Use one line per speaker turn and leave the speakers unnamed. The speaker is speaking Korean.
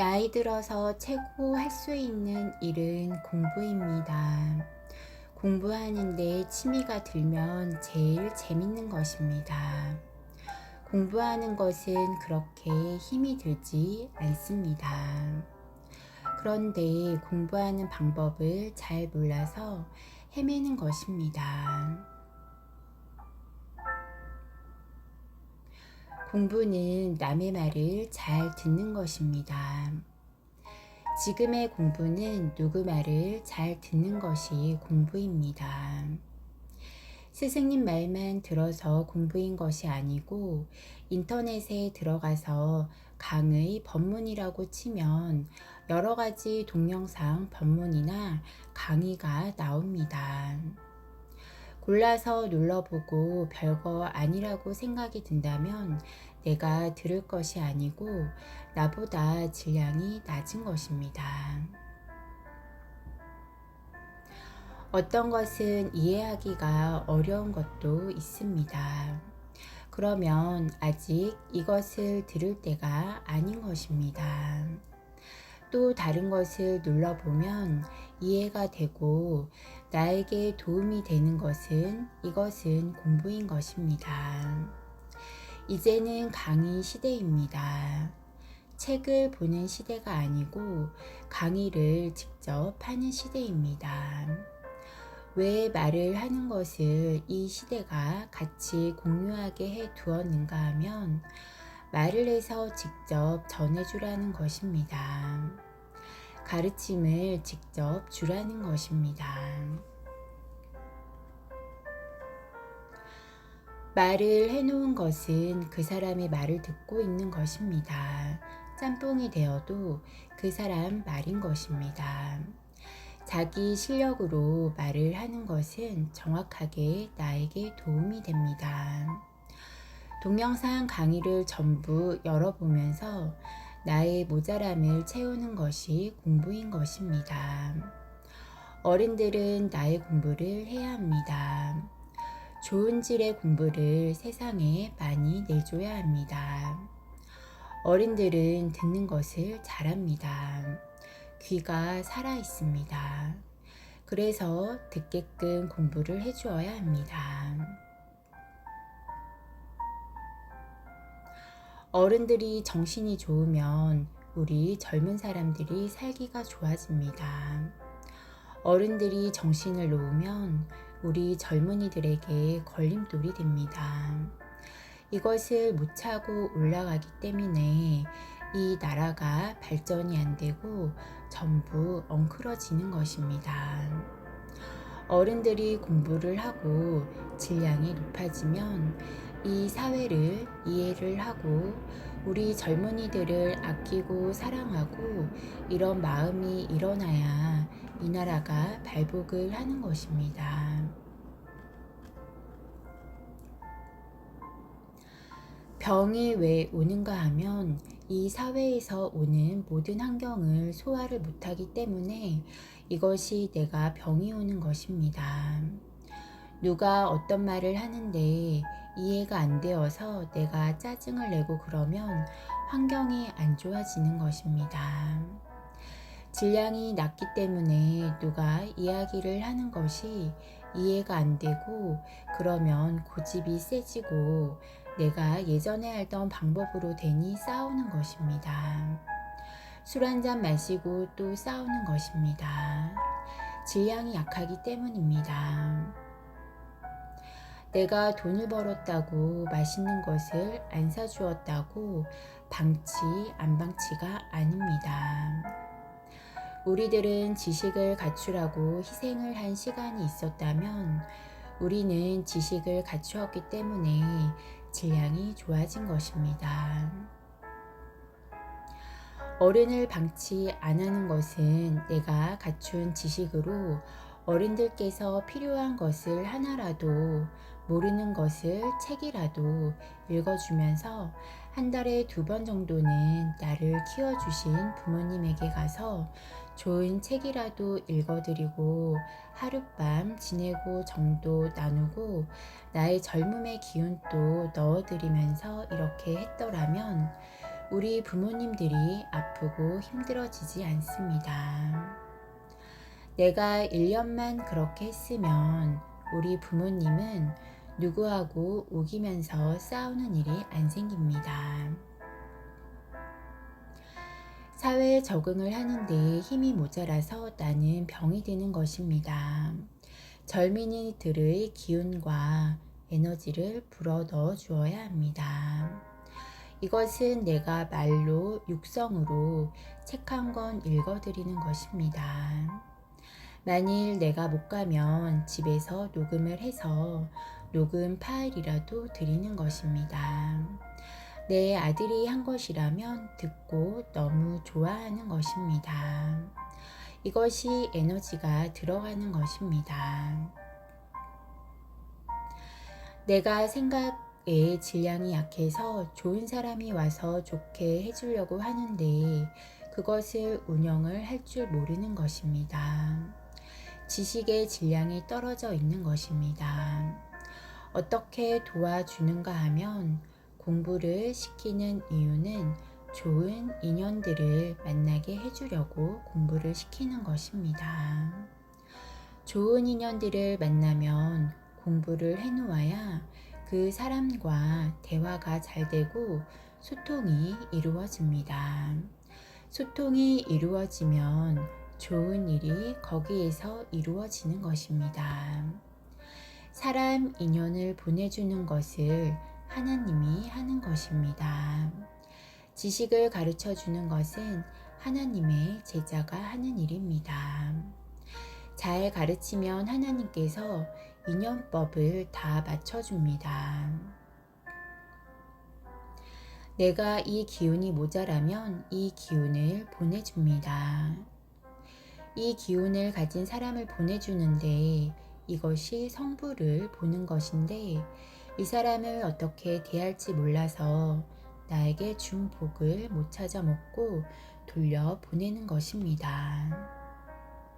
나이 들어서 최고 할 수 있는 일은 공부입니다. 공부하는데 취미가 들면 제일 재밌는 것입니다. 공부하는 것은 그렇게 힘이 들지 않습니다. 그런데 공부하는 방법을 잘 몰라서 헤매는 것입니다. 공부는 남의 말을 잘 듣는 것입니다. 지금의 공부는 누구 말을 잘 듣는 것이 공부입니다. 스승님 말만 들어서 공부인 것이 아니고 인터넷에 들어가서 강의 법문이라고 치면 여러 가지 동영상 법문이나 강의가 나옵니다. 골라서 눌러보고 별거 아니라고 생각이 든다면 내가 들을 것이 아니고 나보다 질량이 낮은 것입니다. 어떤 것은 이해하기가 어려운 것도 있습니다. 그러면 아직 이것을 들을 때가 아닌 것입니다. 또 다른 것을 눌러보면 이해가 되고 나에게 도움이 되는 이것은 공부인 것입니다. 이제는 강의 시대입니다. 책을 보는 시대가 아니고 강의를 직접 하는 시대입니다. 왜 말을 하는 것을 이 시대가 같이 공유하게 해 두었는가 하면 말을 해서 직접 전해주라는 것입니다. 가르침을 직접 주라는 것입니다. 말을 해놓은 것은 그 사람의 말을 듣고 있는 것입니다. 짬뽕이 되어도 그 사람 말인 것입니다. 자기 실력으로 말을 하는 것은 정확하게 나에게 도움이 됩니다. 동영상 강의를 전부 열어보면서 나의 모자람을 채우는 것이 공부인 것입니다. 어른들은 나의 공부를 해야 합니다. 좋은 질의 공부를 세상에 많이 내줘야 합니다. 어른들은 듣는 것을 잘합니다. 귀가 살아 있습니다. 그래서 듣게끔 공부를 해주어야 합니다. 어른들이 정신이 좋으면 우리 젊은 사람들이 살기가 좋아집니다. 어른들이 정신을 놓으면 우리 젊은이들에게 걸림돌이 됩니다. 이것을 못 차고 올라가기 때문에 이 나라가 발전이 안 되고 전부 엉클어지는 것입니다. 어른들이 공부를 하고 질량이 높아지면 이 사회를 이해를 하고 우리 젊은이들을 아끼고 사랑하고 이런 마음이 일어나야 이 나라가 발복을 하는 것입니다. 병이 왜 오는가 하면 이 사회에서 오는 모든 환경을 소화를 못하기 때문에 이것이 내가 병이 오는 것입니다. 누가 어떤 말을 하는데 이해가 안 되어서 내가 짜증을 내고 그러면 환경이 안 좋아지는 것입니다. 질량이 낮기 때문에 누가 이야기를 하는 것이 이해가 안 되고 그러면 고집이 세지고 내가 예전에 알던 방법으로 되니 싸우는 것입니다. 술 한 잔 마시고 또 싸우는 것입니다. 질량이 약하기 때문입니다. 내가 돈을 벌었다고 맛있는 것을 안 사주었다고 방치 안 방치가 아닙니다. 우리들은 지식을 갖추라고 희생을 한 시간이 있었다면 우리는 지식을 갖추었기 때문에 질량이 좋아진 것입니다. 어른을 방치 안 하는 것은 내가 갖춘 지식으로 어른들께서 필요한 것을 하나라도 모르는 것을 책이라도 읽어주면서 한 달에 2번 정도는 나를 키워주신 부모님에게 가서 좋은 책이라도 읽어드리고 하룻밤 지내고 정도 나누고 나의 젊음의 기운도 넣어드리면서 이렇게 했더라면 우리 부모님들이 아프고 힘들어지지 않습니다. 내가 1년만 그렇게 했으면 우리 부모님은 누구하고 우기면서 싸우는 일이 안 생깁니다. 사회에 적응을 하는데 힘이 모자라서 나는 병이 드는 것입니다. 젊은이들의 기운과 에너지를 불어 넣어 주어야 합니다. 이것은 내가 말로 육성으로 책 한 권 읽어드리는 것입니다. 만일 내가 못 가면 집에서 녹음을 해서 녹음 파일이라도 드리는 것입니다. 내 아들이 한 것이라면 듣고 너무 좋아하는 것입니다. 이것이 에너지가 들어가는 것입니다. 내가 생각의 질량이 약해서 좋은 사람이 와서 좋게 해주려고 하는데 그것을 운영을 할 줄 모르는 것입니다. 지식의 질량이 떨어져 있는 것입니다. 어떻게 도와주는가 하면 공부를 시키는 이유는 좋은 인연들을 만나게 해주려고 공부를 시키는 것입니다. 좋은 인연들을 만나면 공부를 해놓아야 그 사람과 대화가 잘 되고 소통이 이루어집니다. 소통이 이루어지면 좋은 일이 거기에서 이루어지는 것입니다. 사람 인연을 보내주는 것을 하나님이 하는 것입니다. 지식을 가르쳐 주는 것은 하나님의 제자가 하는 일입니다. 잘 가르치면 하나님께서 인연법을 다 맞춰줍니다. 내가 이 기운이 모자라면 이 기운을 보내줍니다. 이 기운을 가진 사람을 보내주는데 이것이 성부를 보는 것인데 이 사람을 어떻게 대할지 몰라서 나에게 준 복을 못 찾아 먹고 돌려 보내는 것입니다.